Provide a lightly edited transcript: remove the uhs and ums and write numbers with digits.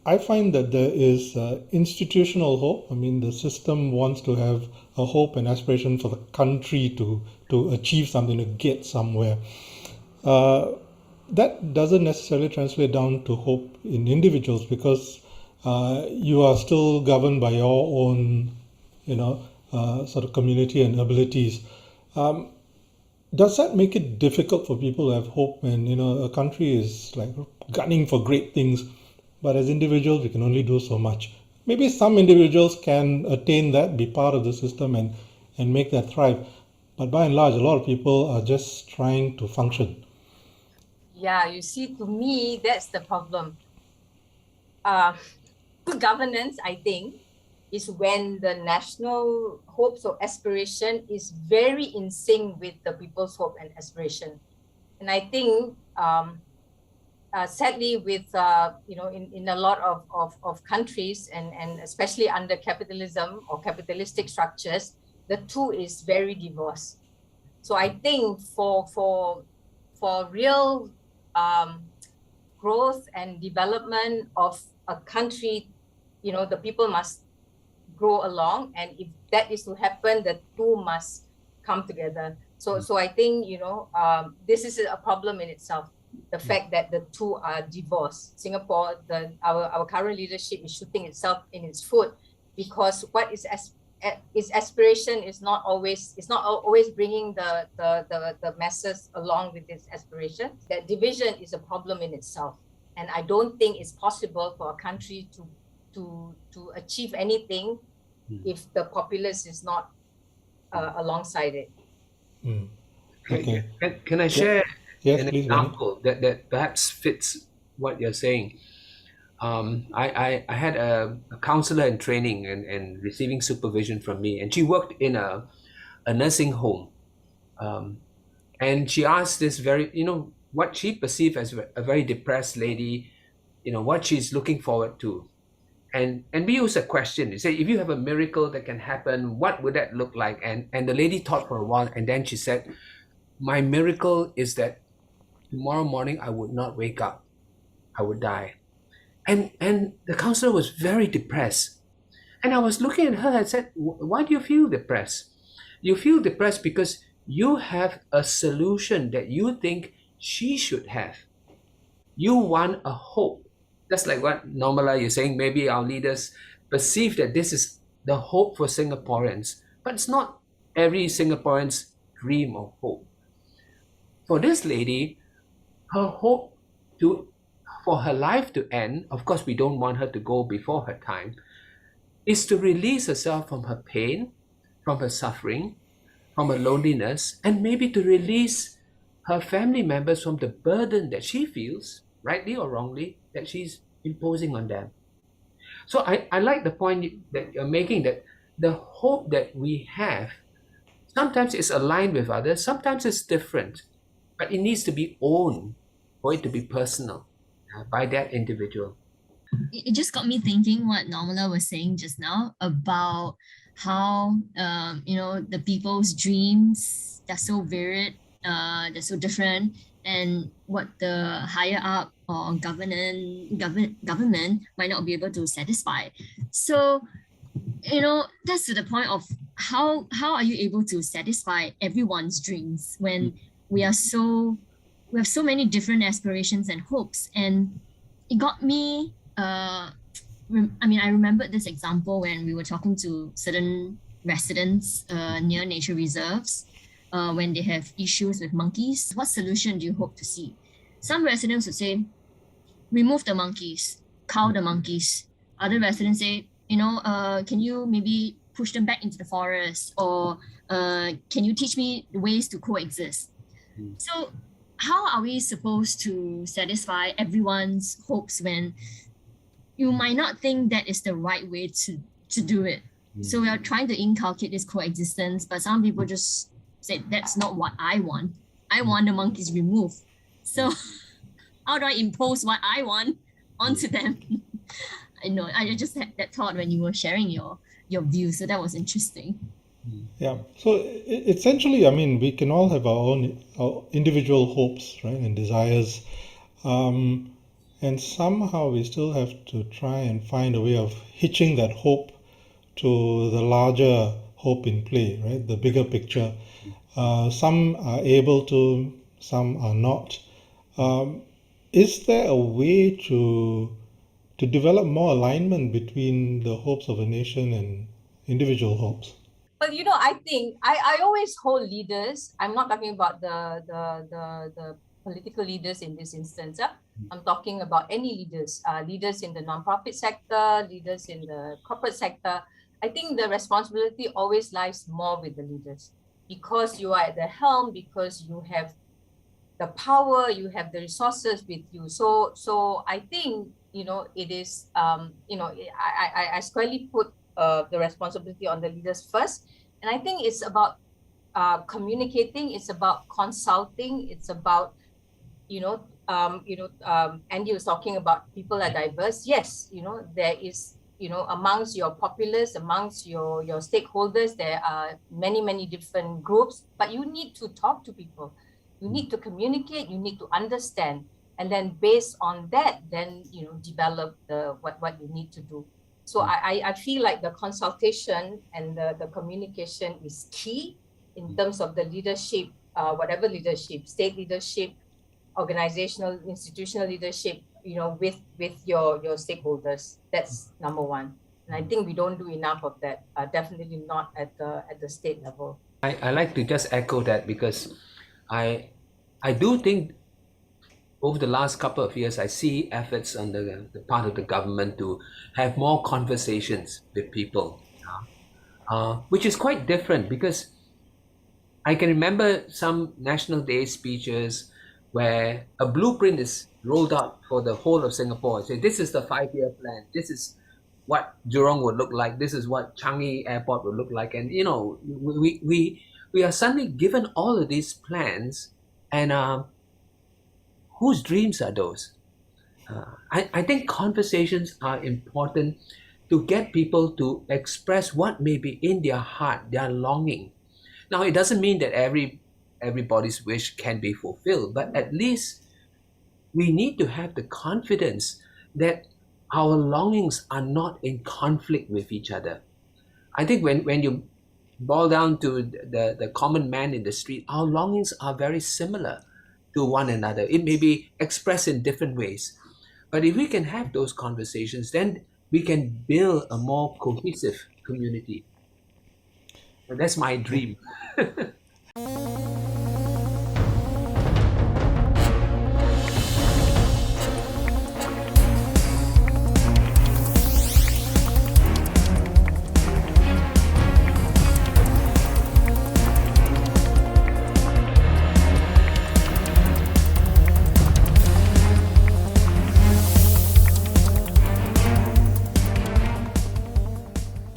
I find that there is institutional hope. I mean, the system wants to have a hope and aspiration for the country to achieve something, to get somewhere. That doesn't necessarily translate down to hope in individuals, because you are still governed by your own, sort of community and abilities. Does that make it difficult for people to have hope when a country is like gunning for great things, but as individuals we can only do so much? Maybe some individuals can attain that, be part of the system, and make that thrive. But by and large, a lot of people are just trying to function. Yeah, you see, to me, that's the problem. Good governance, I think, is when the national hopes or aspiration is very in sync with the people's hope and aspiration. And I think, sadly, with in a lot of countries, and especially under capitalism or capitalistic structures, the two is very divorced. So I think for real growth and development of a country, the people must grow along, and if that is to happen, the two must come together. So I think this is a problem in itself, the fact that the two are divorced. Singapore, our current leadership is shooting itself in its foot, because what is its aspiration is not always bringing the masses along with its aspiration. That division is a problem in itself, and I don't think it's possible for a country to achieve anything if the populace is not alongside it. Okay. Can I share Yes, an please, Manny. example that perhaps fits what you're saying? I had a counselor in training and receiving supervision from me, and she worked in a nursing home. And she asked this what she perceived as a very depressed lady, what she's looking forward to. And we use a question. You say, if you have a miracle that can happen, what would that look like? And the lady thought for a while, and then she said, my miracle is that tomorrow morning I would not wake up. I would die. And the counselor was very depressed. And I was looking at her and said, why do you feel depressed? You feel depressed because you have a solution that you think she should have. You want a hope. That's like what Normala, you're saying, maybe our leaders perceive that this is the hope for Singaporeans. But it's not every Singaporean's dream of hope. For this lady, her hope for her life to end, of course we don't want her to go before her time, is to release herself from her pain, from her suffering, from her loneliness, and maybe to release her family members from the burden that she feels, rightly or wrongly, that she's imposing on them. So I like the point that you're making, that the hope that we have sometimes is aligned with others, sometimes it's different, but it needs to be owned for it to be personal by that individual. It just got me thinking what Normala was saying just now about how the people's dreams, they're so varied, they're so different, and what the higher up or government might not be able to satisfy. So that's to the point of how are you able to satisfy everyone's dreams when we have so many different aspirations and hopes. And it got me I remembered this example when we were talking to certain residents near nature reserves when they have issues with monkeys. What solution do you hope to see? Some residents would say, remove the monkeys, cull the monkeys. Other residents say, can you maybe push them back into the forest, or can you teach me ways to coexist? So how are we supposed to satisfy everyone's hopes when you might not think that is the right way to do it? So we are trying to inculcate this coexistence, but some people just say, that's not what I want. I want the monkeys removed. So how do I impose what I want onto them? I know, I just had that thought when you were sharing your views, so that was interesting. Yeah. So essentially, we can all have our individual hopes, right, and desires, and and somehow we still have to try and find a way of hitching that hope to the larger hope in play, right? The bigger picture. Some are able to, some are not. Is there a way to develop more alignment between the hopes of a nation and individual hopes? Well, I think I always hold leaders. I'm not talking about the political leaders in this instance. I'm talking about any leaders, leaders in the nonprofit sector, leaders in the corporate sector. I think the responsibility always lies more with the leaders, because you are at the helm, because you have the power, you have the resources with you. So I think, it is, I squarely put the responsibility on the leaders first. And I think it's about communicating, it's about consulting, it's about, Andy was talking about people are diverse. Yes, there is, amongst your populace, amongst your stakeholders, there are many different groups, but you need to talk to people. You need to communicate, you need to understand. And then based on that, then, develop what you need to do. So I feel like the consultation and the communication is key in terms of the leadership, whatever leadership, state leadership, organizational, institutional leadership, with your stakeholders. That's number one. And I think we don't do enough of that, definitely not at the state level. I like to just echo that, because I do think over the last couple of years, I see efforts on the part of the government to have more conversations with people, which is quite different, because I can remember some National Day speeches where a blueprint is rolled out for the whole of Singapore. Say, this is the 5-year plan. This is what Jurong would look like. This is what Changi Airport would look like. And, we are suddenly given all of these plans, and whose dreams are those? I think conversations are important to get people to express what may be in their heart, their longing. Now, it doesn't mean that everybody's wish can be fulfilled, but at least we need to have the confidence that our longings are not in conflict with each other. I think when you boil down to the common man in the street, our longings are very similar to one another. It may be expressed in different ways, but if we can have those conversations, then we can build a more cohesive community. And that's my dream.